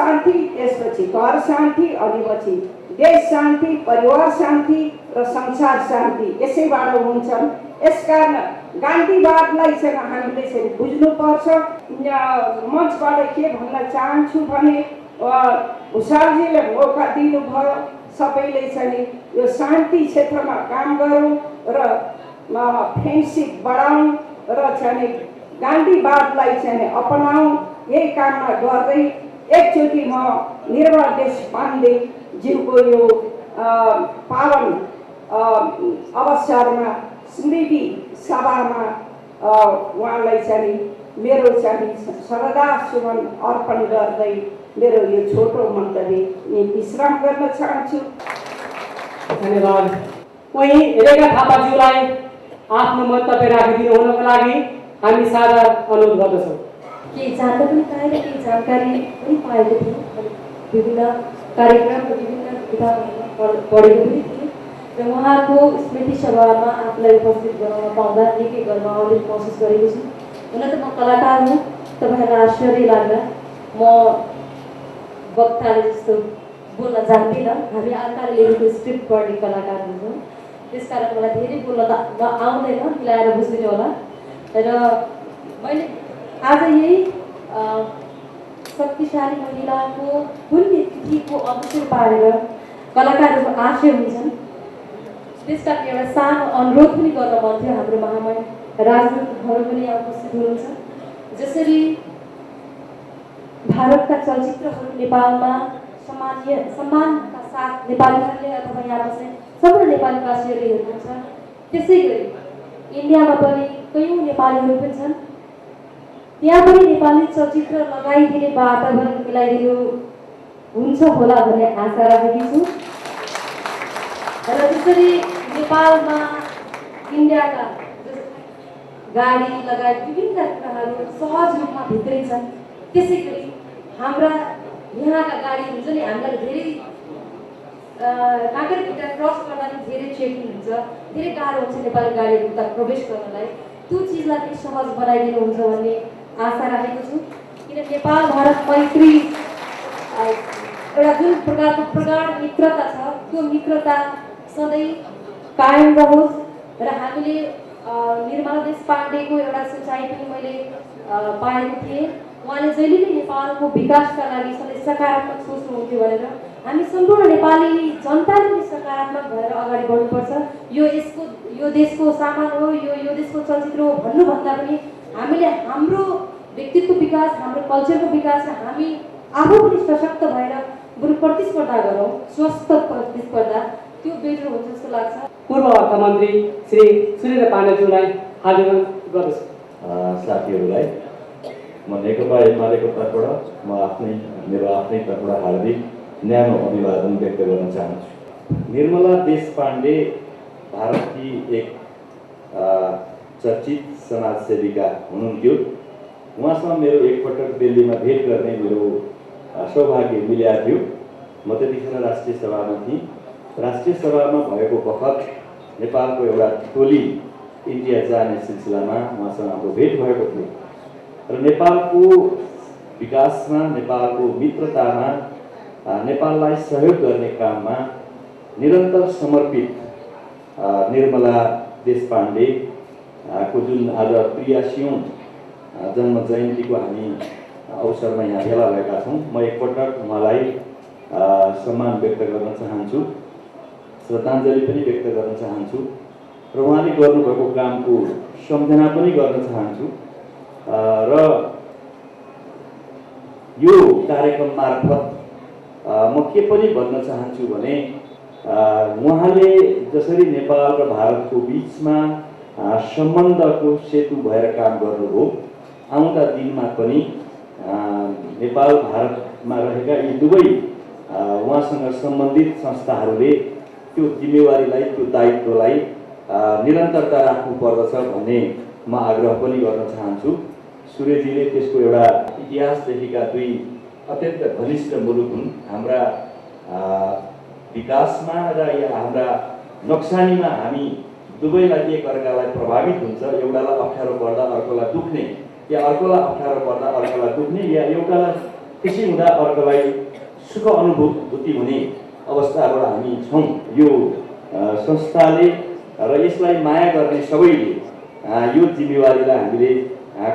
शान्ति, त्यसपछि घर शान्ति, अनि पछि देश शान्ति, परिवार शान्ति र संसार शान्ति यसैबाट हुन्छन्। यसकारण गान्धीवादलाई चाहिँ हामीले चाहिँ बुझ्नुपर्छ। मञ्चबाट के भन्न चाहन्छु भने भुषालजीले मौका दिनुभयो, सबैले चाहिँ यो शान्ति क्षेत्रमा काम गरौँ र फ्रेन्डसिप बढाउँ र चाहिँ गान्धीवादलाई चाहिँ अपनाउँ। यही कामना गर्दै एकचोटि म निर्मला देशपाण्डेज्यूको यो पावन अवसरमा स्मृति सभामा उहाँलाई चाहिँ मेरो चाहिँ श्रद्धासुमन अर्पण गर्दै मेरो यो छोटो मन्तव्य विश्राम गर्न चाहन्छु। धन्यवाद। वहीं रेखा थापाज्यूलाई आफ्नो मन्तव्य राखिदिनु हुनको लागि हामी सादर अनुरोध गर्दछौँ। केही जान्न पनि पाएँ र केही जानकारी पनि पाएको थिएँ। विभिन्न कार्यक्रम र विभिन्न किताबहरूमा पढेको पनि थिएँ र उहाँको स्मृति सभामा आफूलाई उपस्थित गराउन पाउँदा निकै गर्वले महसुस गरेको छु। हुन त म कलाकार हुँ, तपाईँहरूलाई आश्चर्य लाग्दा म वक्ताले जस्तो बोल्न जान्दिनँ। हामी अर्काले लेखेको स्क्रिप्ट पढ्ने कलाकार हुन्छौँ, त्यसकारण मलाई धेरै बोल्न त आउँदैन, मिलाएर बुझिदिनु होला। र मैले आज यही शक्तिशाली महिलाको पुण्यतिथिको अवसर पारेर कलाकारहरूको आशय हुन्छन्, त्यसकारण एउटा सानो अनुरोध पनि गर्न मन थियो। हाम्रो महामहिम राजदूतहरू पनि यहाँ उपस्थित हुनुहुन्छ। जसरी भारतका चलचित्रहरू नेपालमा सम्मानका साथ नेपालीहरूले अथवा यहाँ बस्ने सम्पूर्ण नेपालीवासीहरूले हेर्नुहुन्छ, त्यसै गरी इन्डियामा पनि कयौँ नेपालीहरू पनि छन्। त्यहाँ पनि नेपाली चलचित्र लगाइदिने वातावरण मिलाइदिनु हुन्छ होला भन्ने आशा राखेकी छु। र त्यसरी नेपालमा इन्डियाका गाडी लगायत विभिन्न कुराहरू सहज रूपमा भित्रिन्छन्, त्यसै गरी हाम्रा यहाँका गाडी हुन्छ नि, हामीलाई धेरै नागरिकता क्रस गर्दा पनि धेरै चेकिङ हुन्छ, धेरै गाह्रो हुन्छ नेपाली गाडीहरू उता प्रवेश गर्नलाई। त्यो चिजलाई पनि सहज बनाइदिनुहुन्छ भन्ने आशा राखेको छु। किन नेपाल भारत मैत्री एउटा जुन प्रकारको प्रगाढ मित्रता छ, त्यो मित्रता सधैँ कायम रहोस्। र हामीले निर्मला देशपाण्डेको एउटा सोचाइ पनि मैले पाएको थिएँ। उहाँले जहिले पनि नेपालको विकासका लागि सधैँ सकारात्मक सोच्नुहुन्थ्यो भनेर हामी सम्पूर्ण नेपाली जनताले पनि सकारात्मक भएर अगाडि बढ्नुपर्छ। यो देशको सामान हो, यो देशको चलचित्र हो भन्नुभन्दा पनि हामीले हाम्रो व्यक्तित्व विकास, हाम्रो कल्चरको विकास र हामी आफू पनि सशक्त भएर बरु प्रतिस्पर्धा गरौँ, स्वस्थ प्रतिस्पर्धा, त्यो बेटर हुन्छ जस्तो लाग्छ। पूर्व अर्थमन्त्री श्री सुरेन्द्र पाण्डेज्यूलाई हार्दिक गर्दछु। साथीहरूलाई म नेकपा एमालेको तर्फबाट मेरो आफ्नै तर्फबाट हार्दिक न्यानो अभिवादन व्यक्त गर्न चाहन्छु। निर्मला देशपाण्डे भारतकी एक चर्चित समाजसेविका हुनुहुन्थ्यो। उहाँसँग मेरो एकपटक दिल्लीमा भेट गर्ने मेरो सौभाग्य मिलेको थियो। म त्यतिखेर राष्ट्रिय सभामा थिएँ। राष्ट्रिय सभामा भएको बखत नेपालको एउटा टोली इन्डिया जाने सिलसिलामा उहाँसँग हाम्रो भेट भएको थियो र नेपालको विकासमा, नेपालको मित्रतामा, नेपाललाई सहयोग गर्ने काममा निरन्तर समर्पित निर्मला देशपाण्डेको जुन आज 83औं जन्म जयन्तीको हामी अवसरमा यहाँ भेला भएका छौँ, म एकपटक उहाँलाई सम्मान व्यक्त गर्न चाहन्छु, श्रद्धाञ्जली पनि व्यक्त गर्न चाहन्छु र उहाँले गर्नुभएको कामको सम्झना पनि गर्न चाहन्छु। र यो कार्यक्रम मार्फत म के पनि भन्न चाहन्छु भने उहाँले जसरी नेपाल र भारतको बिचमा सम्बन्धको सेतु भएर काम गर्नुभयो, आउँदा दिनमा पनि नेपाल भारतमा रहेका यी दुवै उहाँसँग सम्बन्धित संस्थाहरूले त्यो जिम्मेवारीलाई, त्यो दायित्वलाई निरन्तरता राख्नु पर्दछ भन्ने म आग्रह पनि गर्न चाहन्छु। सूर्यजीले त्यसको एउटा इतिहासदेखिका दुई अत्यन्त घनिष्ठ मुलुक हुन्। हाम्रा विकासमा र हाम्रा नक्सानीमा हामी दुवैलाई एकअर्कालाई प्रभावित हुन्छ। एउटालाई अप्ठ्यारो पर्दा अर्कोलाई दुख्ने, या अर्कोलाई अप्ठ्यारो पर्दा अर्कोलाई दुख्ने, या एउटालाई खुसी हुँदा अर्कोलाई सुख अनुभूति हुने अवस्थाबाट हामी छौँ। यो संस्थाले र यसलाई माया गर्ने सबैले यो जिम्मेवारीलाई हामीले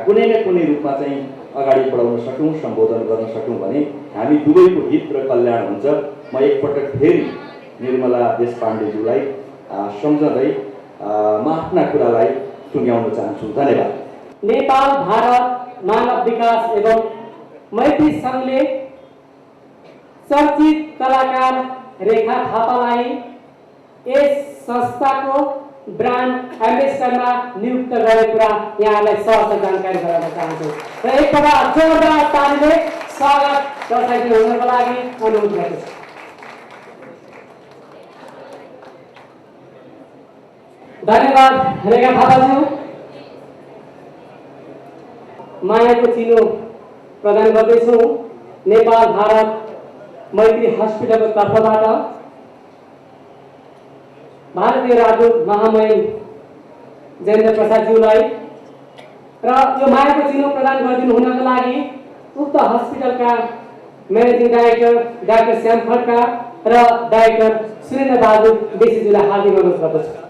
कुनै न कुनै रूपमा चाहिँ अगाडि बढाउन सकौँ, सम्बोधन गर्न सकौँ भने हामी दुवैको हित र कल्याण हुन्छ। म एकपटक फेरि निर्मला देशपाण्डेज्यूलाई सम्झँदै म आफ्ना कुरालाई टुङ्ग्याउन चाहन्छु। धन्यवाद। नेपाल भारत मानव विकास एवं मैत्री सङ्घले चर्चित कलाकार रेखा थापालाई यस संस्थाको ब्रान्ड एम्बेसडरमा नियुक्त गरेको कुरा यहाँलाई सहज जानकारी गराउन चाहन्छु र एकपल्ट जोरदार तालीले स्वागत दर्शाइदिनु हुनको लागि अनुरोध गर्दछु। धन्यवाद रेखा थापाज्यू। मायाको चिनो प्रदान गर्दैछौँ नेपाल भारत मैत्री हस्पिटलको तर्फबाट भारतीय राजदूत महामहिम जयेन्द्र प्रसादज्यूलाई र यो मायाको चिनो प्रदान गरिदिनु हुनको लागि उक्त हस्पिटलका managing director doctor Shyam Khadka र डाइरेक्टर सुरेन्द्र बहादुर बेसीज्यूलाई हार्दिक अनुरोध गर्दछु।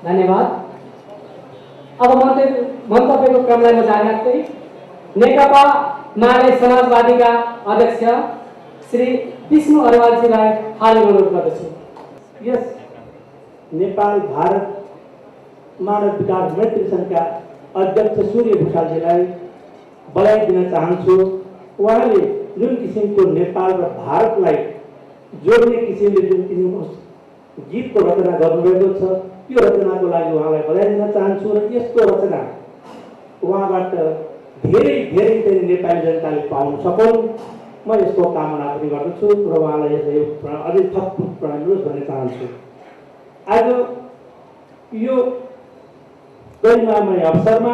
धन्यवाद। अब मन्तव्यको क्रमलाई म जारी राख्दै नेकपा माले समाजवादीका अध्यक्ष श्री विष्णु अरवालजीलाई हार्दिक अनुरोध गर्दछु। यस नेपाल भारत मानव विकास मैत्री सङ्घका अध्यक्ष सूर्य भूषालजीलाई बधाई दिन चाहन्छु। उहाँले जुन किसिमको नेपाल र भारतलाई जोड्ने किसिमले जुन किसिमको गीतको रचना गर्नुभएको छ, यो रचनाको लागि उहाँलाई बधाई दिन चाहन्छु र यस्तो रचना उहाँबाट धेरै धेरै चाहिँ नेपाली जनताले पाउन सकुन्, म यसको कामना पनि गर्दछु र उहाँलाई यसलाई अझै थप प्रणामिनुहोस् भन्ने चाहन्छु। आज यो गरिमामय अवसरमा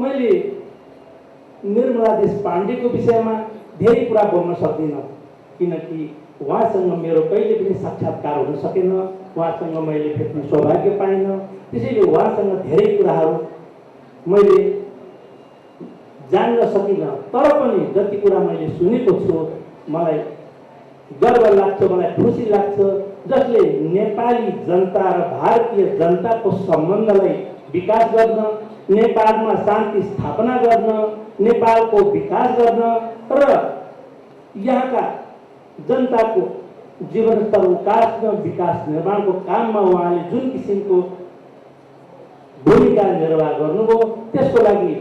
मैले निर्मला देशपाण्डेको विषयमा धेरै कुरा बोल्न सक्दिनँ, किनकि उहाँसँग मेरो कहिले पनि साक्षात्कार हुन सकेन, उहाँसँग मैले भेट्ने सौभाग्य पाइनँ। त्यसैले उहाँसँग धेरै कुराहरू मैले जान्न सकिनँ, तर पनि जति कुरा मैले सुनेको छु मलाई गर्व लाग्छ, मलाई खुसी लाग्छ, जसले नेपाली जनता र भारतीय जनताको सम्बन्धलाई विकास गर्न, नेपालमा शान्ति स्थापना गर्न, नेपालको विकास गर्न र यहाँका जनताको जीवनस्तर उकास्न, विकास निर्माणको काममा उहाँले जुन किसिमको भूमिका निर्वाह गर्नुभयो त्यसको लागि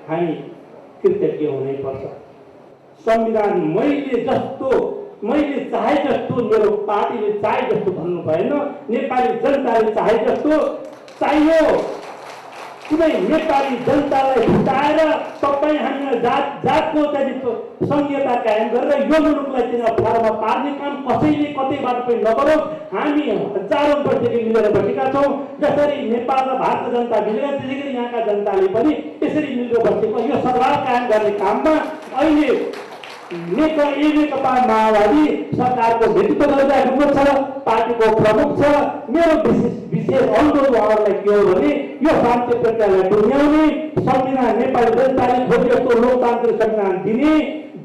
हामी कृतज्ञ हुनैपर्छ। संविधान मैले चाहे जस्तो, मेरो पार्टीले चाहे जस्तो भन्नु भएन, नेपाली जनताले चाहे जस्तो चाहियो। कुनै नेपाली जनतालाई फुटाएर तपाईँ हामीलाई जातको चाहिँ संहिता कायम गरेर यो मुलुकलाई चाहिँ अप्ठ्यारोमा पार्ने काम कसैले कतैबाट पनि नगरोस्। हामी हजारौँ वर्षदेखि मिलेर बसेका छौँ। जसरी नेपाल र भारतको जनता मिलेर त्यसै गरी यहाँका जनताले पनि यसरी मिलेर बसेको यो सद्भाव कायम गर्ने काममा अहिले नेकपा माओवादी सरकारको नेतृत्व गरिरहेको छ, पार्टीको प्रमुख छ। मेरो विशेष अनुरोध उहाँहरूलाई के हो भने यो शान्ति प्रक्रियालाई टुङ्ग्याउने, संविधान नेपाली जनताले खोजे जस्तो लोकतान्त्रिक संविधान दिने,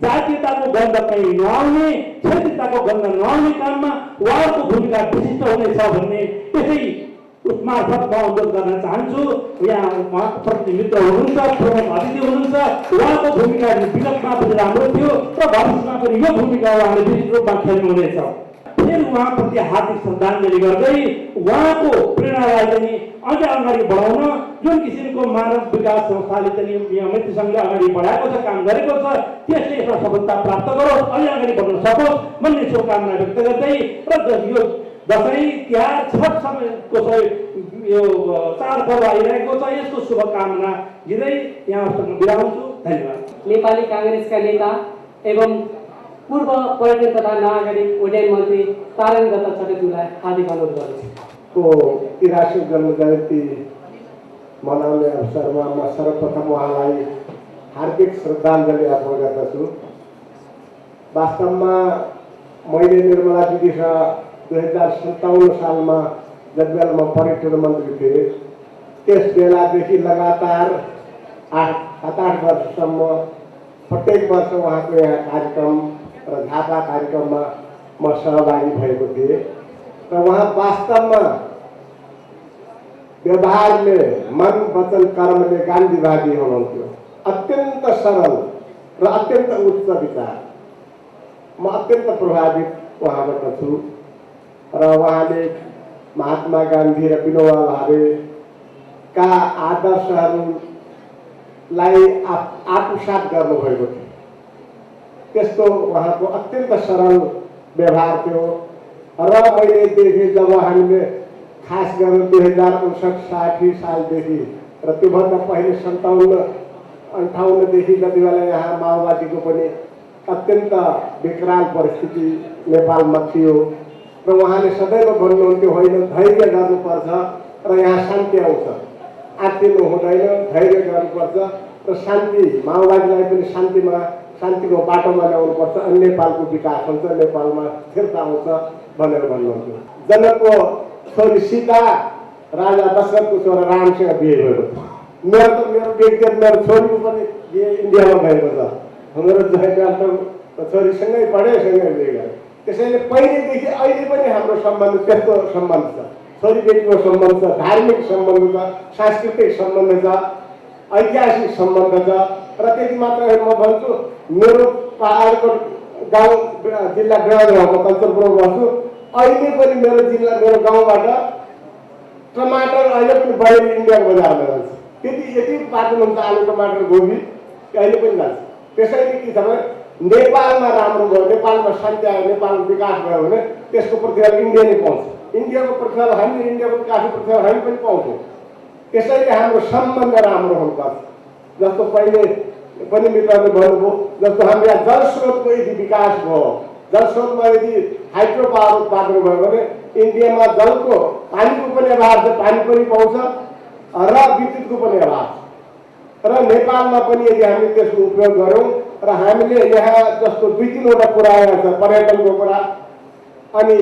जातीयताको गन्ध कहीँ नआउने, क्षेत्रीयताको गन्ध नआउने काममा उहाँको भूमिका विशिष्ट हुनेछ भन्ने त्यसै उसमार्फत म अनुरोध गर्न चाहन्छु। यहाँ उहाँको प्रतिनिधित्व हुनुहुन्छ, प्रमुख अतिथि हुनुहुन्छ, उहाँको भूमिका विगतमा पनि राम्रो थियो र भविष्यमा पनि यो भूमिका उहाँले विशिष्ट रूपमा खेल्नुहुनेछ। फेरि उहाँप्रति हार्दिक श्रद्धाञ्जली गर्दै उहाँको प्रेरणालाई पनि अझ अगाडि बढाउन जुन किसिमको मानव विकास संस्थाले चाहिँ यहाँ मैत्री सङ्घले अगाडि बढाएको छ, काम गरेको छ, त्यसले यसमा सफलता प्राप्त गरोस्, अझै अगाडि बढ्न सकोस् भन्ने शुभकामना व्यक्त गर्दै र यो दसैँ तिहार छठ समयको यो चाडपर्व आइरहेको छ, यसको शुभकामना दिँदै यहाँसँग बिदा हुन्छु। धन्यवाद। नेपाली काङ्ग्रेसका नेता एवं पूर्व पर्यटन तथा नागरिक उड्डयन मन्त्री तारण दत्त चटर्जीलाई हार्दिक अनुरोध गर्दछु। 83 जन्म जयन्ती मनाउने अवसरमा म सर्वप्रथम उहाँलाई हार्दिक श्रद्धाञ्जली अर्पण गर्दछु। वास्तवमा मैले निर्मला दिदीसँग 2057 सालमा जति बेला म पर्यटन मन्त्री थिएँ त्यस बेलादेखि लगातार 7-8 वर्षसम्म प्रत्येक वर्ष उहाँको यहाँ कार्यक्रम र झापा कार्यक्रममा म सहभागी भएको थिएँ र उहाँ वास्तवमा व्यवहारले मन वचन कर्मले गान्धीवादी हुनुहुन्थ्यो। अत्यन्त सरल र अत्यन्त उच्च विचार। म अत्यन्त प्रभावित उहाँबाट छु र उहाँले महात्मा गान्धी र विनोबा भावेका आदर्शहरूलाई आत्मसात गर्नुभएको थियो। त्यस्तो उहाँको अत्यन्त सरल व्यवहार थियो र मैले देखेँ जब हामीले खास गरेर 2059-60 सालदेखि र त्योभन्दा पहिले 57-58देखि जति बेला यहाँ माओवादीको पनि अत्यन्त विकराल परिस्थिति नेपालमा थियो र उहाँले सदैव भन्नुहुन्थ्यो होइन धैर्य गर्नुपर्छ र यहाँ शान्ति आउँछ, आत्तिनु हुँदैन, धैर्य गर्नुपर्छ र शान्ति माओवादीलाई पनि शान्तिको बाटोमा ल्याउनुपर्छ अनि नेपालको विकास हुन्छ, नेपालमा स्थिरता आउँछ भनेर भन्नुहुन्थ्यो। जनकको छोरी सीता राजा दशरथको छोरा रामसँग बिहे भएको थियो। मेरो व्यक्तिगत मेरो छोरीको पनि बिहे इन्डियामा भएको छ। मेरो जयकान्त छोरीसँगै पढे, सँगै बिहे गरे। त्यसैले पहिलेदेखि अहिले पनि हाम्रो सम्बन्ध त्यस्तो सम्बन्ध छ। छोरी बेटीको सम्बन्ध छ, धार्मिक सम्बन्ध छ, सांस्कृतिक सम्बन्ध छ, ऐतिहासिक सम्बन्ध छ र त्यति मात्र म भन्छु मेरो पहाडको गाउँ जिल्ला डेढाको कञ्चनपुरमा बस्छु। अहिले पनि मेरो गाउँबाट टमाटर अहिले पनि बाहिर इन्डियाको बजारमा जान्छ। यति उत्पादन हुन्छ आलु टमाटर गोबी अहिले पनि जान्छ। त्यसैले के छ भने नेपालमा राम्रो भयो, नेपालमा शान्ति आयो, नेपालको विकास भयो भने त्यसको प्रतिफल इन्डिया नै पाउँछ। इन्डियाको प्रतिफल हामी इन्डियाको विकासको प्रतिफल हामी पनि पाउँछौँ। त्यसैले हाम्रो सम्बन्ध राम्रो हुनुपर्छ। जस्तो पहिले पनि मित्रले भन्नुभयो, जस्तो हाम्रो यहाँ जलस्रोतको यदि विकास भयो, जलस्रोतमा यदि हाइड्रो पावर उत्पादन भयो भने इन्डियामा जलको पानीको पनि अभाव छ, पानी पनि पाउँछ र विद्युतको पनि अभाव छ। र नेपालमा पनि यदि हामीले त्यसको उपयोग गऱ्यौँ र हामीले यहाँ जस्तो 2-3वटा कुरा आएको छ, पर्यटनको कुरा अनि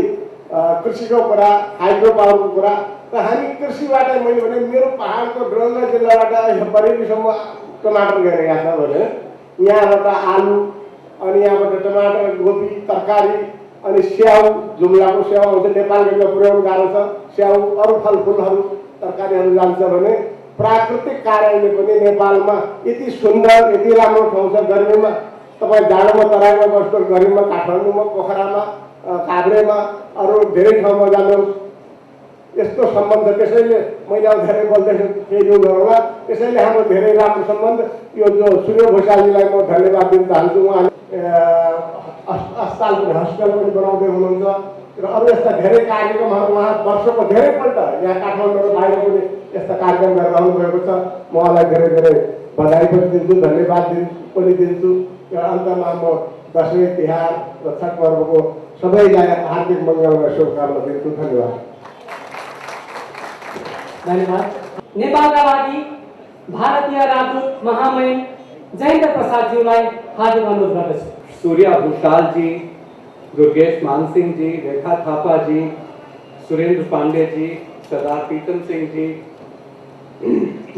कृषिको कुरा, हाइड्रो पावरको कुरा र हामी कृषिबाट मैले भने मेरो पहाडको डोलगा जिल्लाबाट बरेलीसम्म टमाटर गइरहेको छ भने यहाँबाट आलु अनि यहाँबाट टमाटर, गोबी, तरकारी अनि स्याउ, जुम्लाको स्याउ आउँछ, नेपालबाट पुर्याउनु गाह्रो छ। स्याउ अरू फलफुलहरू तरकारीहरू जान्छ भने प्राकृतिक कारणले पनि नेपालमा यति सुन्दर यति राम्रो ठाउँ छ। गर्मीमा तपाईँ जाडोमा तराईमा बस्नु, गर्मीमा काठमाडौँमा, पोखरामा, काभ्रेमा अरू धेरै ठाउँमा जानुहोस्, यस्तो सम्बन्ध। त्यसैले मैले अब धेरै बोल्दैछु केही नगरौँला। त्यसैले हाम्रो धेरै राम्रो सम्बन्ध। यो जो सूर्य भूषालीलाई म धन्यवाद दिन चाहन्छु। उहाँले अस्पताल पनि हस्पिटल पनि बनाउँदै हुनुहुन्छ र अरू यस्ता धेरै कार्यक्रमहरू उहाँ वर्षको धेरैपल्ट यहाँ काठमाडौँ बाहिर पनि यस्ता कार्यक्रम गरेर आउनुभएको छ। म उहाँलाई धेरै धेरै बधाई पनि दिन्छु, धन्यवाद पनि दिन्छु र अन्तमा म दसैँ तिहार र छठ पर्वको सबैलाई हार्दिक मङ्गल र शुभकामना दिन्छु। धन्यवाद। धन्यवाद। नेपालका लागि भारतीय राजदूत महामहिम जयेन्द्र प्रसादज्यूलाई हार्दिक अनुरोध गर्दछु। सूर्या भूषाल जी, दुर्गेश मानसिंह जी, रेखा थापा जी, सुरेंद्र पांडे जी, सरदार प्रीतम सिंह जी,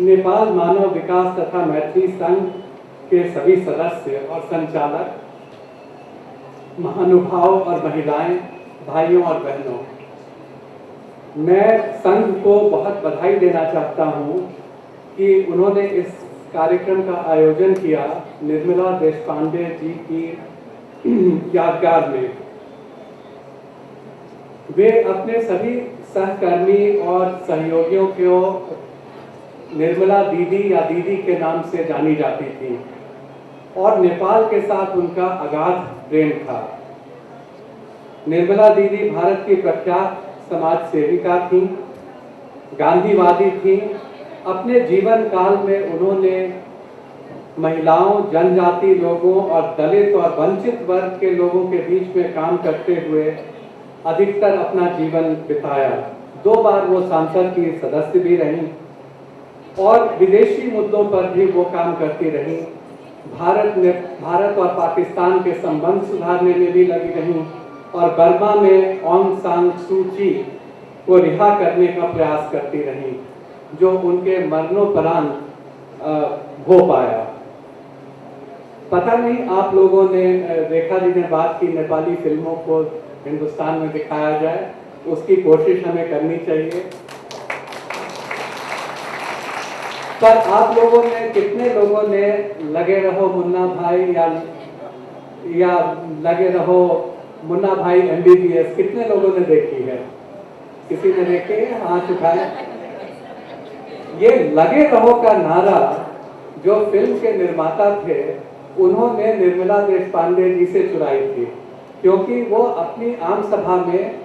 नेपाल मानव विकास तथा मैत्री संघ के सभी सदस्य और संचालक, महानुभाव और महिलाएं, भाइयों और बहनों, मैं संघ को बहुत बधाई देना चाहता हूं कि उन्होंने इस कार्यक्रम का आयोजन किया निर्मला देशपांडे जी की यादगार में। वे अपने सभी सहकर्मी और सहयोगियों को निर्मला दीदी या दीदी के नाम से जानी जाती थी और नेपाल के साथ उनका अगाध प्रेम था। निर्मला दीदी भारत की प्रख्यात समाज सेविका थी, गांधीवादी थी। अपने जीवन काल में उन्होंने महिलाओं, जनजाति लोगों और दलित और वंचित वर्ग के लोगों के बीच में काम करते हुए अधिकतर अपना जीवन बिताया। 2 बार वो संसद की सदस्य भी रहीं और विदेशी मुद्दों पर भी वो काम करती रहीं। भारत और पाकिस्तान के संबंध सुधारने में भी लगी रहीं और बर्मा में ऑंग सान सू की को रिहा करने का प्रयास करती रहीं, जो उनके मरणोपरांत हो पाया। पता नहीं आप लोगों ने, रेखा जी ने बात की नेपाली फिल्मों को हिंदुस्तान में दिखाया जाए, उसकी कोशिश हमें करनी चाहिए। पर आप लोगों ने, कितने लोगों ने लगे रहो मुन्ना भाई या लगे रहो मुन्ना भाई MBBS, कितने लोगों ने देखी है? किसी ने देखी है? हाथ उठाए। ये लगे रहो का नारा जो फिल्म के निर्माता थे, उन्होंने निर्मला देशपांडे जी से चुराई थी, क्योंकि वो अपनी आम सभा में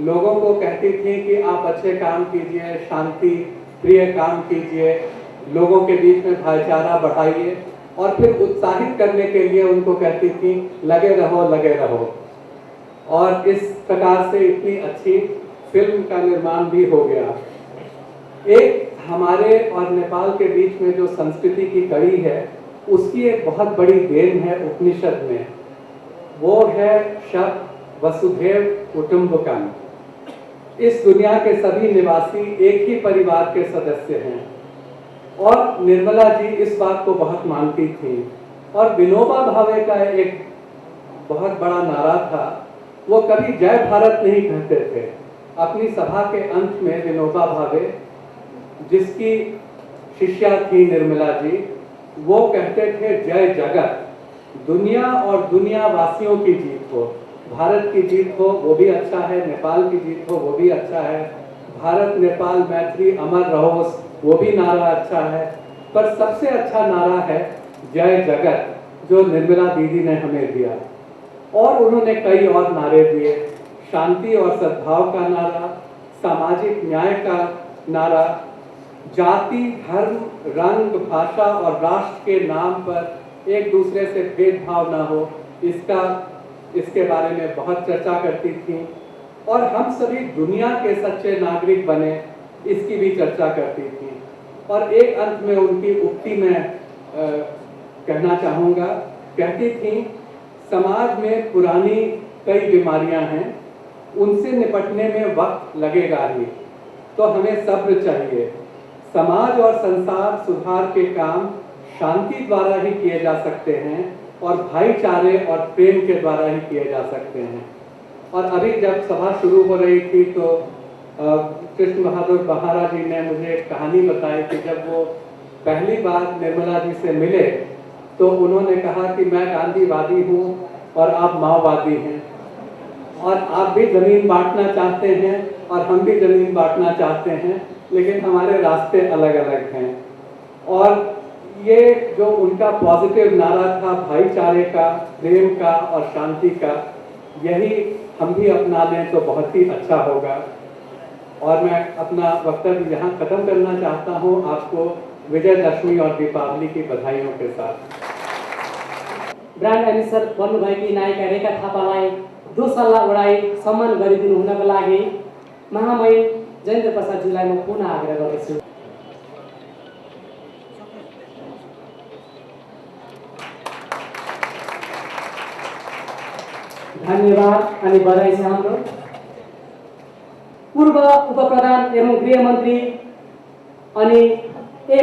लोगों को कहती थी कि आप अच्छे काम कीजिए, शांति प्रिय काम कीजिए, लोगों के बीच में भाईचारा बढ़ाइए, और फिर उत्साहित करने के लिए उनको कहती थी लगे रहो लगे रहो। और इस प्रकार से इतनी अच्छी फिल्म का निर्माण भी हो गया। एक हमारे और नेपाल के बीच में जो संस्कृति की कड़ी है, उसकी एक बहुत बड़ी देन है उपनिषद में, वो है शब्द वसुधैव कुटुंबकम। इस दुनिया के सभी निवासी एक ही परिवार के सदस्य हैं, और निर्मला जी इस बात को बहुत मानती थी। और विनोबा भावे का एक बहुत बड़ा नारा था, वो कभी जय भारत नहीं कहते थे। अपनी सभा के अंत में विनोबा भावे, जिसकी शिष्या थी निर्मला जी, वो कहते थे जय जगत, दुनिया और दुनिया वासियों की जीत हो। भारत की जीत हो वो भी अच्छा है, नेपाल की जीत हो वो भी अच्छा है, भारत नेपाल मैत्री अमर रहो वो भी नारा अच्छा है, पर सबसे अच्छा नारा है जय जगत, जो निर्मला दीदी ने हमें दिया। और उन्होंने कई और नारे दिए, शांति और सद्भाव का नारा, सामाजिक न्याय का नारा, जाति धर्म रंग भाषा और राष्ट्र के नाम पर एक दूसरे से भेदभाव ना हो, इसके बारे में बहुत चर्चा करती थी। और हम सभी दुनिया के सच्चे नागरिक बने, इसकी भी चर्चा करती थी। और एक अंत में उनकी उक्ति में कहना चाहूँगा, कहती थी समाज में पुरानी कई बीमारियां हैं, उनसे निपटने में वक्त लगेगा ही, तो हमें सब्र चाहिए। समाज और संसार सुधार के काम शांति द्वारा ही किए जा सकते हैं, और भाईचारे और प्रेम के द्वारा ही किए जा सकते हैं। और अभी जब सभा शुरू हो रही थी तो कृष्ण बहादुर बहारा जी ने मुझे एक कहानी बताई कि जब वो पहली बार निर्मला जी से मिले तो उन्होंने कहा कि मैं गांधीवादी हूँ और आप माओवादी हैं, और आप भी जमीन बांटना चाहते हैं और हम भी जमीन बांटना चाहते हैं, लेकिन हमारे रास्ते अलग अलग हैं। और ये जो उनका पॉजिटिव नारा था भाईचारे का, प्रेम का और शांति का, यही हम भी अपना लें तो बहुत ही अच्छा होगा। और मैं अपना वक्तव्य यहाँ खत्म करना चाहता हूँ, आपको विजयदशमी और दीपावली की बधाइयों के साथ। ब्रान्ड एम्बेसडर बन्नुभएकी नायिका रेखा थापालाई 2 सल्लाह उडाई सम्मान गरिदिनु हुनको लागि महामहिम जयेन्द्र प्रसादजीलाई म पुनः आग्रह गर्दछु। धन्यवाद अनि बधाई छ हाम्रो पूर्व उपप्रधान एवं गृहमन्त्री अनि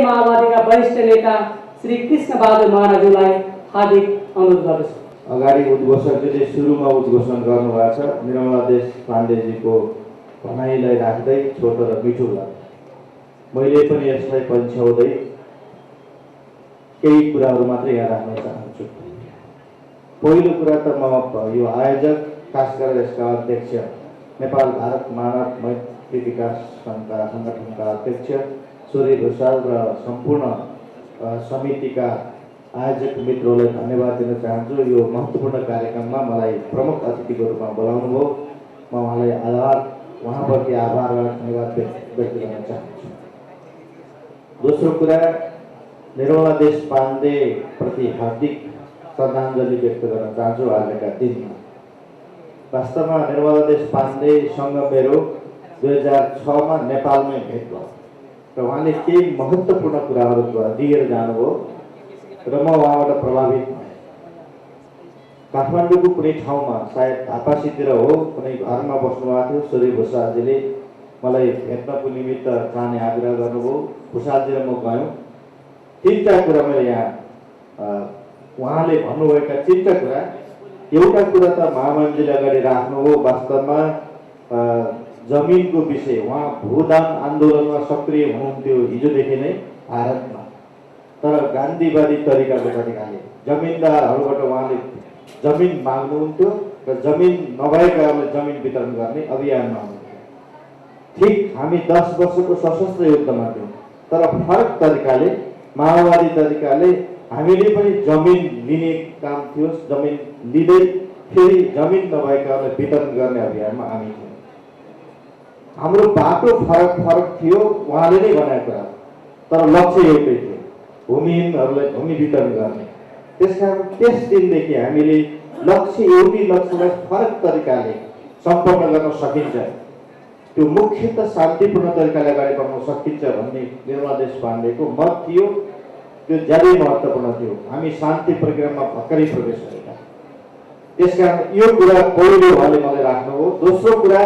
माओवादीका वरिष्ठ नेता श्री कृष्ण बहादुर महाराजलाई हार्दिक अनुरोध गर्दछु। अगाडि उद्घोषकले सुरुमा उद्घोषण गर्नुभएको छ, निर्मला देशपाण्डेजीको भनाइलाई राख्दै छोटो र मिठो लाग्यो। मैले पनि यसलाई पन्छ्याउँदै केही कुराहरू मात्रै यहाँ राख्न चाहन्छु। पहिलो कुरा त म यो आयोजक, खास गरेर यसका अध्यक्ष, नेपाल भारत मानव मैत्री विकास सङ्गठनका अध्यक्ष सूर्य भूषाल र सम्पूर्ण समितिका आयोजक मित्रहरूलाई धन्यवाद दिन चाहन्छु। यो महत्त्वपूर्ण कार्यक्रममा मलाई प्रमुख अतिथिको रूपमा बोलाउनु भयो, म उहाँलाई उहाँप्रति आभार र धन्यवाद व्यक्त गर्न चाहन्छु। दोस्रो कुरा, निर्मला देशपाण्डे प्रति हार्दिक श्रद्धाञ्जली व्यक्त गर्न चाहन्छु। आजका दिनमा वास्तवमा निर्मला देशपाण्डेसँग मेरो 2006मा नेपालमै भेट भयो र उहाँले केही महत्त्वपूर्ण कुराहरू दिएर जानुभयो र म उहाँबाट प्रभावित भएँ। काठमाडौँको कुनै ठाउँमा सायद धापासीतिर हो कुनै घरमा बस्नुभएको थियो सूर्य भूषालजीले मलाई भेट्नको निमित्त जाने आग्रह गर्नुभयो। भूषालजी र म गयौँ। तिनवटा कुरा मैले यहाँ उहाँले भन्नुभएका तिनवटा कुरा, एउटा कुरा त महामहिमजीले अगाडि राख्नु हो। वास्तवमा जमिनको विषय उहाँ भूदान आन्दोलनमा सक्रिय हुनुहुन्थ्यो हिजोदेखि नै भारतमा, तर गान्धीवादी तरिकाको तरिकाले जमिनदारहरूबाट उहाँले जमिन माग्नुहुन्थ्यो र जमिन नभएकाहरूले जमिन वितरण गर्ने अभियानमा हुनुहुन्थ्यो। ठिक हामी 10 वर्षको सशस्त्र युद्धमा थियौँ, तर फरक तरिकाले माओवादी तरिकाले हामीले पनि जमिन लिने काम थियो। जमिन लिँदै फेरि जमिन नभएकाहरूलाई वितरण गर्ने अभियानमा हामी थियौँ। हाम्रो बाटो फरक फरक थियो, उहाँले नै भनेको कुरा, तर लक्ष्य एउटै थियो, भूमिहीनहरूलाई भूमि वितरण गर्ने। त्यसकारण त्यस दिनदेखि हामीले एउटै लक्ष्यलाई फरक तरिकाले सम्पन्न गर्न सकिन्छ, त्यो मुख्यतः शान्तिपूर्ण तरिकाले अगाडि बढाउन सकिन्छ भन्ने निर्मला देशपाण्डेको मत थियो। त्यो ज्यादै महत्त्वपूर्ण थियो। हामी शान्ति प्रक्रियामा भर्खरै प्रवेश गरेका। त्यसकारण यो कुरा पहिलो उहाँले मलाई राख्नु हो। दोस्रो कुरा,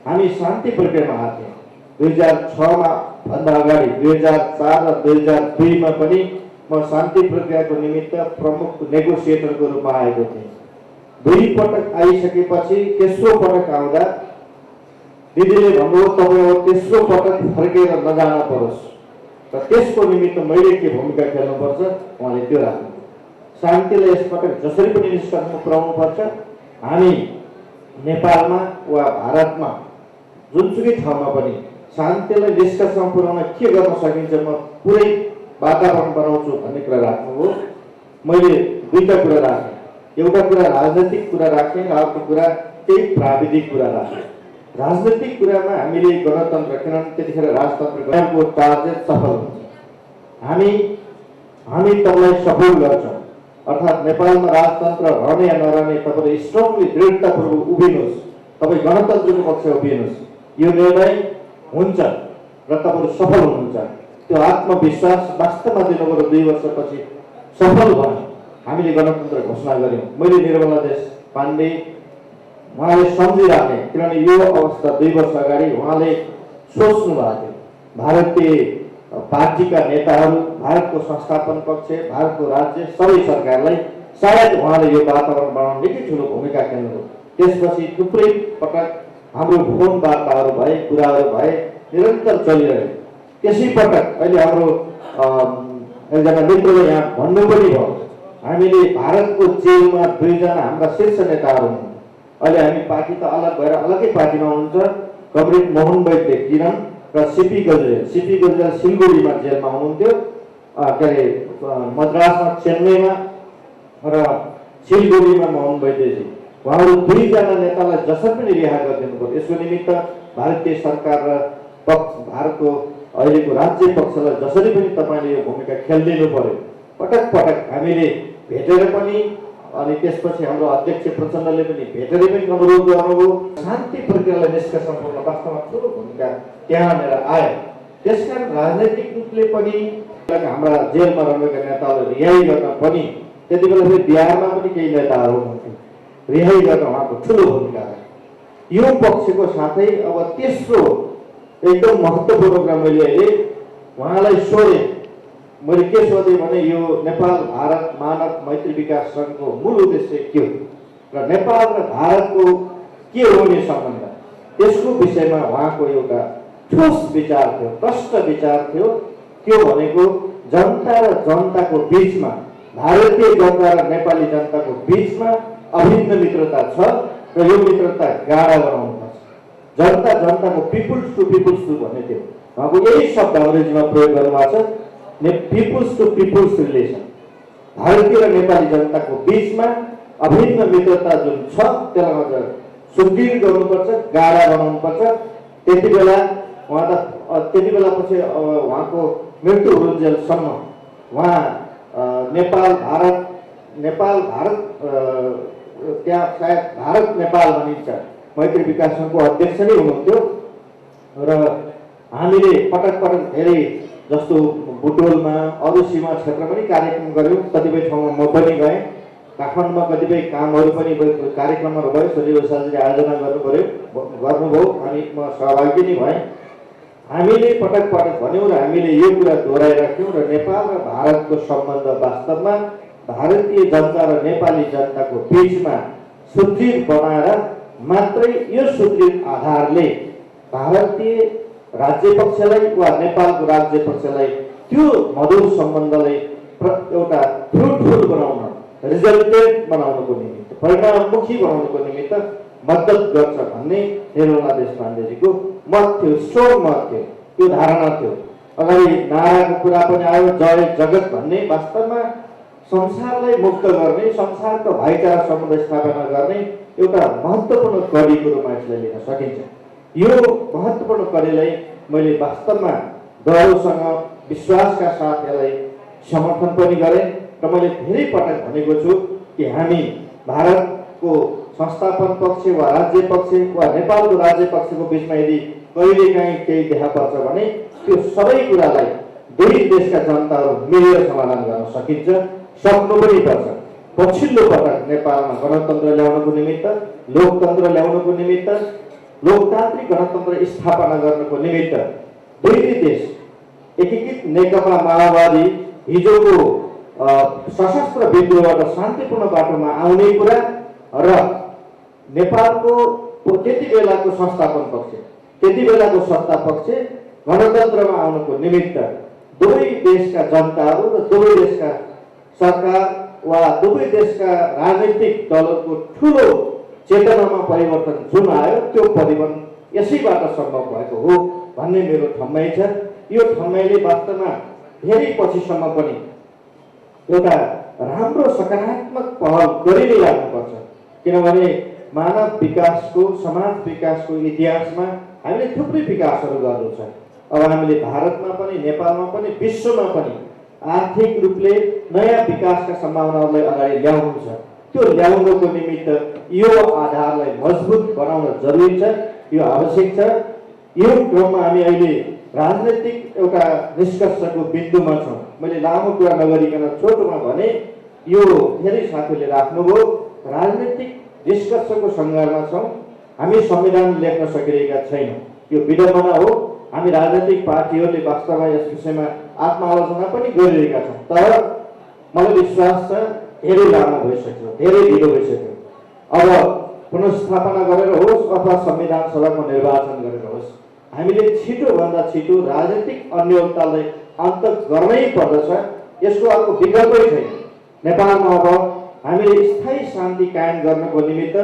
हामी शान्ति प्रक्रियामा आएको थियौँ। 2006मा भन्दा अगाडि 2004 र 2002मा पनि म शान्ति प्रक्रियाको निमित्त प्रमुख नेगोसिएटरको रूपमा आएको थिएँ। 2 पटक आइसकेपछि तेस्रो पटक आउँदा दिदीले भन्नुभयो तपाईँ अब तेस्रो पटक फर्केर नजान परोस् र त्यसको निमित्त मैले के भूमिका खेल्नुपर्छ उहाँले त्यो राख्नु। शान्तिलाई यसपटक जसरी पनि निष्कर्षमा पुर्याउनुपर्छ। हामी नेपालमा वा भारतमा जुनसुकै ठाउँमा पनि शान्तिलाई निष्कर्षमा पुर्याउन के गर्न सकिन्छ म पुरै वातावरण बनाउँछु भन्ने कुरा राख्नुभयो। मैले दुईटा कुरा राखेँ। एउटा कुरा राजनैतिक कुरा राखेँ र अर्को कुरा त्यही प्राविधिक कुरा राखेँ। राजनैतिक कुरामा हामीले गणतन्त्र, किनभने त्यतिखेर राजतन्त्रको टार्गेट सफल हुन्छ। हामी तपाईँलाई सफल गर्छौँ, अर्थात् नेपालमा राजतन्त्र रहने या नरहने तपाईँले स्ट्रङली दृढतापूर्वक उभिनुहोस्, तपाईँ गणतन्त्रको पक्षमा उभिनुहोस्, यो निर्णय हुन्छ र तपाईँहरू सफल हुनुहुन्छ। त्यो आत्मविश्वास वास्तवमा दिनुभयो। 2 वर्षपछि सफल भयो। हामीले गणतन्त्र घोषणा गऱ्यौँ। मैले निर्मला देशपाण्डे उहाँले सम्झिराखेँ, किनभने यो अवस्था 2 वर्ष अगाडि उहाँले सोच्नु भएको थियो। भारतीय पार्टीका नेताहरू, भारतको संस्थापन पक्ष, भारतको राज्य सबै सरकारलाई सायद उहाँले यो वातावरण बनाउन निकै ठुलो भूमिका खेल्नुभयो। त्यसपछि थुप्रै पटक हाम्रो फोन वार्ताहरू भए, कुराहरू भए, निरन्तर चलिरह्यो। त्यसै पटक अहिले हाम्रो एकजना मित्रले यहाँ भन्नु पनि भयो, हामीले भारतको जेलमा 2 जना हाम्रा शीर्ष नेताहरू हुनुहुन्छ। अहिले हामी पार्टी त अलग भएर अलगै पार्टीमा हुनुहुन्छ। कमरेड मोहन वैद्य किरण र सिपी गजरेल सिलगढीमा जेलमा हुनुहुन्थ्यो। के अरे मद्रासमा, चेन्नईमा र सिलगढीमा मोहन वैद्यजी। उहाँहरू 2 जना नेतालाई जसरी पनि रिहा गरिदिनु पर्यो। यसको निमित्त भारतीय सरकार र भारतको अहिलेको राज्य पक्षलाई जसरी पनि तपाईँले यो भूमिका खेलिदिनु पर्यो। पटक पटक हामीले भेटेर पनि, अनि त्यसपछि हाम्रो अध्यक्ष प्रचण्डले पनि भेटेर पनि अनुरोध गर्नुभयो। शान्ति प्रक्रियालाई निष्कर्षमा पुर्याउन वास्तवमा ठुलो भूमिका त्यहाँनिर आयो। त्यसकारण राजनैतिक रूपले पनि हाम्रा जेलमा रहेका नेताहरूलाई रिहाई गर्न पनि त्यति बेला फेरि बिहारमा पनि केही नेताहरू हुनुहुन्थ्यो, रिहाई गर्न उहाँको ठुलो भूमिका रह्यो। यो पक्षको साथै अब तेस्रो एकदम महत्त्वपूर्ण कुरा मैले अहिले उहाँलाई सोधेँ। मैले के सोधेँ भने यो नेपाल भारत मानव मैत्री विकास सङ्घको मूल उद्देश्य के हो र नेपाल र भारतको के हुने सम्बन्ध, त्यसको विषयमा उहाँको एउटा ठोस विचार थियो, प्रष्ट विचार थियो। त्यो भनेको जनता र जनताको बिचमा, भारतीय जनता र नेपाली जनताको बिचमा अभिन्न मित्रता छ र यो मित्रता गाढा बनाउनुपर्छ। जनता जनताको पिपुल्स टु भन्ने थियो। उहाँको यही शब्द अङ्ग्रेजीमा प्रयोग गर्नुभएको छ, पिपुल्स टु पिपुल्स रिलेसन। भारतीय र नेपाली जनताको बिचमा अभिन्न मित्रता जुन छ त्यसलाई अझ सुदृढ गर्नुपर्छ, गाढा बनाउनुपर्छ। त्यति बेला पछि उहाँको मृत्यु हुरुन्जेलसम्म उहाँ नेपाल भारत त्यहाँ सायद भारत नेपाल भनिन्छ मैत्री विकास सङ्घको अध्यक्ष नै हुनुहुन्थ्यो। र हामीले पटक पटक धेरै जस्तो बुटोलमा, अरू सीमा क्षेत्रमा पनि कार्यक्रम गऱ्यौँ। कतिपय ठाउँमा म पनि गएँ। काठमाडौँमा कतिपय कामहरू पनि कार्यक्रमहरू भयो, सजिलो साथीले आयोजना गर्नुभयो, अनि म सहभागी नै भएँ। हामीले पटक पटक भन्यौँ र हामीले यो कुरा दोहोऱ्याइराख्यौँ र नेपाल र भारतको सम्बन्ध वास्तवमा भारतीय जनता र नेपाली जनताको बिचमा सुदृढ बनाएर मात्रै यो सुदृढ आधारले भारतीय राज्य पक्षलाई वा नेपालको राज्य पक्षलाई त्यो मधुर सम्बन्धलाई एउटा फ्रुटफुल बनाउन, रिजल्टेड बनाउनको निमित्त, परिणाममुखी बनाउनको निमित्त मद्दत गर्छ भन्ने हेरोला देशपाण्डेजीको मत थियो, स्ट्रङ मत थियो, त्यो धारणा थियो। अगाडि नाराको कुरा पनि आयो, जय जगत भन्ने। वास्तवमा संसारलाई मुक्त गर्ने, संसारको भाइचारा सम्बन्ध स्थापना गर्ने एउटा महत्त्वपूर्ण कडीको रूपमा यसलाई लिन सकिन्छ। यो महत्त्वपूर्ण कडीलाई मैले वास्तवमा गौरवसँग विश्वासका साथ यसलाई समर्थन पनि गरेँ र मैले धेरै पटक भनेको छु कि हामी भारतको संस्थापन पक्ष वा राज्य पक्ष वा नेपालको राज्य पक्षको बिचमा यदि कहिलेकाहीँ केही देखा पर्छ भने त्यो सबै कुरालाई दुई देशका जनताहरू मिलेर समाधान गर्न सकिन्छ, सक्नु पनि पर्छ। पछिल्लो पटक नेपालमा गणतन्त्र ल्याउनको निमित्त, लोकतन्त्र ल्याउनको निमित्त, लोकतान्त्रिक गणतन्त्र स्थापना गर्नको निमित्त दुई देश एकीकृत नेकपा माओवादी हिजोको सशस्त्र विद्रोहबाट शान्तिपूर्ण बाटोमा आउने कुरा र नेपालको त्यति बेलाको संस्थापन पक्ष, त्यति बेलाको सत्ता पक्ष गणतन्त्रमा आउनको निमित्त दुवै देशका जनताहरू र दुवै देशका सरकार वा दुवै देशका राजनीतिक दलहरूको ठुलो चेतनामा परिवर्तन जुन आयो त्यो परिवर्तन यसैबाट सम्भव भएको हो भन्ने मेरो ठम्याइ छ। यो ठम्याइले वास्तवमा धेरै पछिसम्म पनि एउटा राम्रो सकारात्मक पहल गरि नै राख्नुपर्छ, किनभने मानव विकासको, समाज विकासको इतिहासमा हामीले थुप्रै विकासहरू गर्नु छ। अब हामीले भारतमा पनि, नेपालमा पनि, विश्वमा पनि आर्थिक रूपले नयाँ विकासका सम्भावनाहरूलाई अगाडि ल्याउनु छ। त्यो ल्याउनको निमित्त यो आधारलाई मजबुत बनाउन जरुरी छ, यो आवश्यक छ। यो क्रममा हामी अहिले राजनैतिक एउटा निष्कर्षको बिन्दुमा छौँ। मैले लामो कुरा नगरिकन छोटोमा भने, यो धेरै साथीहरूले राख्नुभयो, राजनैतिक निष्कर्षको सङ्घर्षमा छौँ। हामी संविधान लेख्न सकिरहेका छैनौँ, यो विडम्बना हो। हामी राजनैतिक पार्टीहरूले वास्तवमा यस विषयमा आत्मालोचना पनि गरिरहेका छौँ, तर मलाई विश्वास छ धेरै लामो भइसक्यो, धेरै ढिलो भइसक्यो। अब पुनर्स्थापना गरेर होस् अथवा संविधान सभाको निर्वाचन गरेर होस्, हामीले छिटोभन्दा छिटो राजनीतिक अन्योलतालाई अन्त गर्नै पर्दछ। यसको अर्को विकल्पै छैन। नेपालमा अब हामीले स्थायी शान्ति कायम गर्नको निमित्त,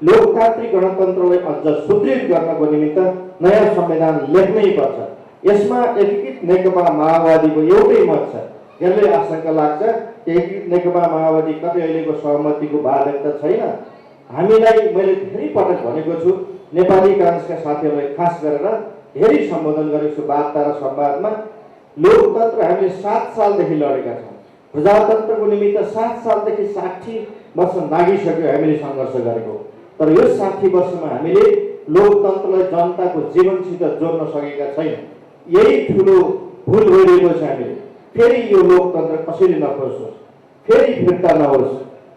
लोकतान्त्रिक गणतन्त्रलाई अझ सुदृढ गर्नको निमित्त नयाँ संविधान लेख्नै पर्छ। यसमा एकीकृत नेकपा माओवादीको एउटै मत छ। यसले आशंका लाग्छ एकीकृत नेकपा माओवादी कतै अहिलेको सहमतिको बाध्यता छैन। हामीलाई मैले धेरै पटक भनेको छु, नेपाली काङ्ग्रेसका साथीहरूलाई खास गरेर धेरै सम्बोधन गरेको छु वार्ता र संवादमा। लोकतन्त्र हामीले 7 सालदेखि लडेका छौँ। प्रजातन्त्रको निमित्त 7 सालदेखि 60 वर्ष नागिसक्यो हामीले सङ्घर्ष गरेको। तर यो 60 वर्षमा हामीले लोकतन्त्रलाई जनताको जीवनसित जोड्न सकेका छैनौँ। यही ठुलो भुल गरिएको छ हामीले। फेरि यो लोकतन्त्र कसैले नखोजोस्, फेरि फिर्ता नहोस्,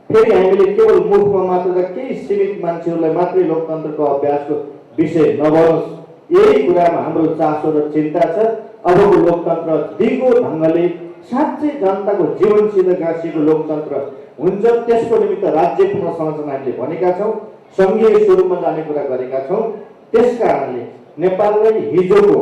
फेरि हामीले केवल मुखमा मात्र केही सीमित मान्छेहरूलाई मात्रै लोकतन्त्रको अभ्यासको विषय नबनोस्। यही कुरामा हाम्रो चासो र चिन्ता छ। अबको लोकतन्त्र दिगो ढङ्गले साँच्चै जनताको जीवनसित गाँसिएको लोकतन्त्र हुन्छ। त्यसको निमित्त राज्य पुनर्संरचना हामीले भनेका छौँ, सङ्घीय स्वरूपमा जाने कुरा गरेका छौँ। त्यसकारणले नेपाललाई हिजोको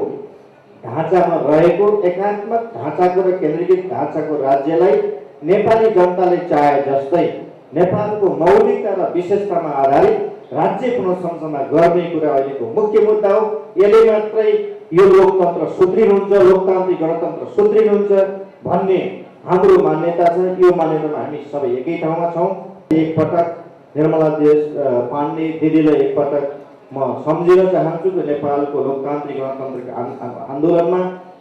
ढाँचामा रहेको एकात्मक ढाँचाको र केन्द्रीकृत ढाँचाको राज्यलाई नेपाली जनताले चाहे जस्तै नेपालको मौलिकता र विशेषतामा आधारित राज्य पुनर्संरचना गर्ने कुरा अहिलेको मुख्य मुद्दा हो। यसले मात्रै यो लोकतन्त्र सुदृढ हुन्छ, लोकतान्त्रिक गणतन्त्र सुदृढ हुन्छ भन्ने हाम्रो मान्यता छ। यो मान्यतामा हामी सबै एकै ठाउँमा छौँ। एकपटक निर्मला पाण्डे दिदीलाई एकपटक म सम्झिन चाहन्छु कि नेपालको लोकतान्त्रिक गणतन्त्रको आन्दोलनमा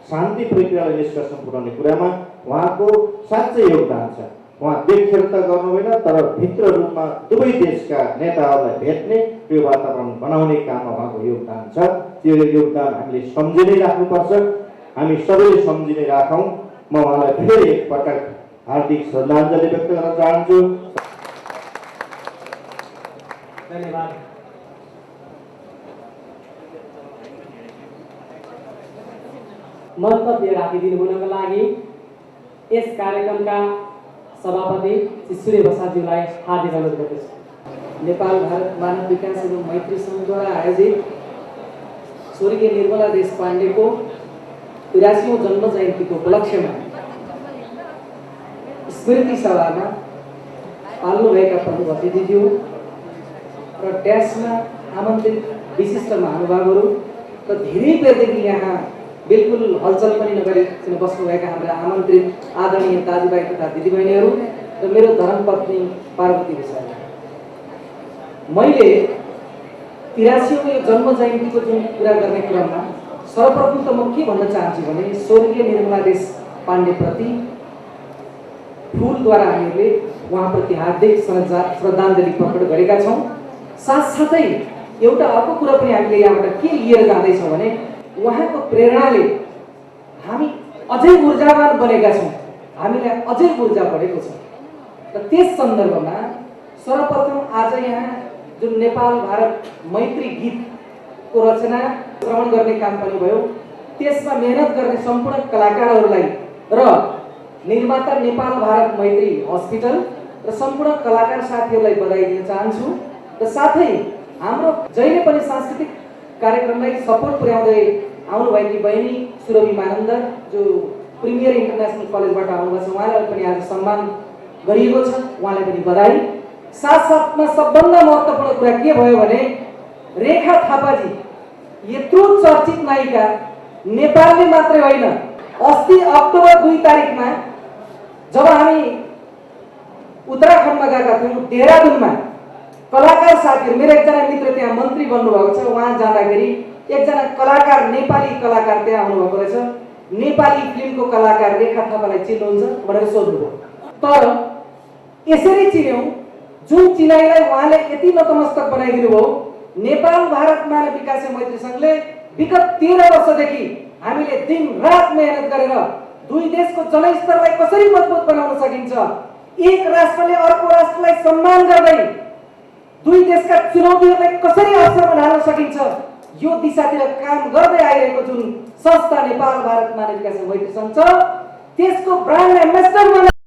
शान्ति प्रक्रियालाई निष्कर्षमा पुर्याउने कुरामा उहाँको साँच्चै योगदान छ। उहाँ देखेर त गर्नु होइन, तर भित्र रूपमा दुवै देशका नेताहरूलाई भेट्ने, त्यो वातावरण बनाउने काममा उहाँको योगदान छ। त्यो योगदान हामीले सम्झिनै राख्नुपर्छ। हामी सबैले सम्झिनै राखौँ। म उहाँलाई फेरि एकपटक हार्दिक श्रद्धाञ्जली व्यक्त गर्न चाहन्छु। धन्यवाद। मन्तव्य राखिदिनु हुनको लागि यस कार्यक्रमका सभापति श्री सूर्य प्रसादज्यूलाई हार्दिक अनुरोध गर्दछु। नेपाल भारत मानव विकास एवं मैत्री सङ्घद्वारा आयोजित स्वर्गीय निर्मला देशपाण्डेको 83औं जन्म जयन्तीको उपलक्ष्यमा स्मृति सभामा पाल्नुभएका प्रमुख अतिथिज्यू र ट्याक्समा आमन्त्रित विशिष्ट महानुभावहरू र धेरै बेरदेखि यहाँ बिल्कुल हलचल पनि नगरी बस्नुभएका हाम्रा आमन्त्रित आदरणीय दाजुभाइ तथा दिदीबहिनीहरू र मेरो धर्मपत्नी पार्वती विषय, मैले 83औं यो जन्म जयन्तीको जुन कुरा गर्ने क्रममा सर्वप्रथम त म के भन्न चाहन्छु भने स्वर्गीय निर्मला देशपाण्डेप्रति फुलद्वारा हामीहरूले उहाँप्रति हार्दिक श्रद्धाञ्जली प्रकट गरेका छौँ। साथसाथै एउटा अर्को कुरा पनि हामीले यहाँबाट के लिएर जाँदैछौँ भने उहाँको प्रेरणाले हामी अझै ऊर्जावान बनेका छौँ, हामीलाई अझै ऊर्जा बढेको छ। र त्यस सन्दर्भमा सर्वप्रथम आज यहाँ जुन नेपाल भारत मैत्री गीतको रचना श्रवण गर्ने काम पनि भयो, त्यसमा मेहनत गर्ने सम्पूर्ण कलाकारहरूलाई र निर्माता नेपाल भारत मैत्री हस्पिटल र सम्पूर्ण कलाकार साथीहरूलाई बधाई दिन चाहन्छु। र साथै हाम्रो जहिले पनि सांस्कृतिक कार्यक्रमलाई सपोर्ट पुर्याउँदै आउनुभएकी बहिनी सुरभि मानन्दर जो प्रिमियर इन्टरनेसनल कलेजबाट आउनुभएको छ, उहाँलाई पनि आज सम्मान गरिएको छ, उहाँलाई पनि बधाई। साथसाथमा सबभन्दा महत्त्वपूर्ण कुरा के भयो भने रेखा थापाजी यत्रो चर्चित नायिका नेपालले मात्रै होइन, अस्ति अक्टोबर 2 तारिकमा जब हामी उत्तराखण्डमा गएका थियौँ, देहरादूनमा कलाकार साथीहरू, मेरो एकजना मित्र त्यहाँ मन्त्री बन्नुभएको छ, उहाँ जाँदाखेरि एकजना कलाकार नेपाली कलाकार त्यहाँ आउनुभएको रहेछ। नेपाली फिल्मको कलाकार रेखा थापालाई चिन्नुहुन्छ भनेर सोध्नुभयो। तर यसरी चिन्यौँ जुन चिनाइलाई उहाँले यति नतमस्तक बनाइदिनु भयो। नेपाल भारत मानव विकास मैत्री सङ्घले विगत 13 वर्षदेखि हामीले दिन रात मेहनत गरेर दुई देशको जनस्तरलाई कसरी मजबुत बनाउन सकिन्छ, एक राष्ट्रले अर्को राष्ट्रलाई सम्मान गर्दै दुई देशका चुनौतीहरूलाई कसरी अवसरमा ढाल्न सकिन्छ, यो दिशातिर काम गर्दै आइरहेको जुन संस्था नेपाल भारत मानव विकास मैत्री सङ्घ छ, त्यसको ब्रान्ड एम्बेसडर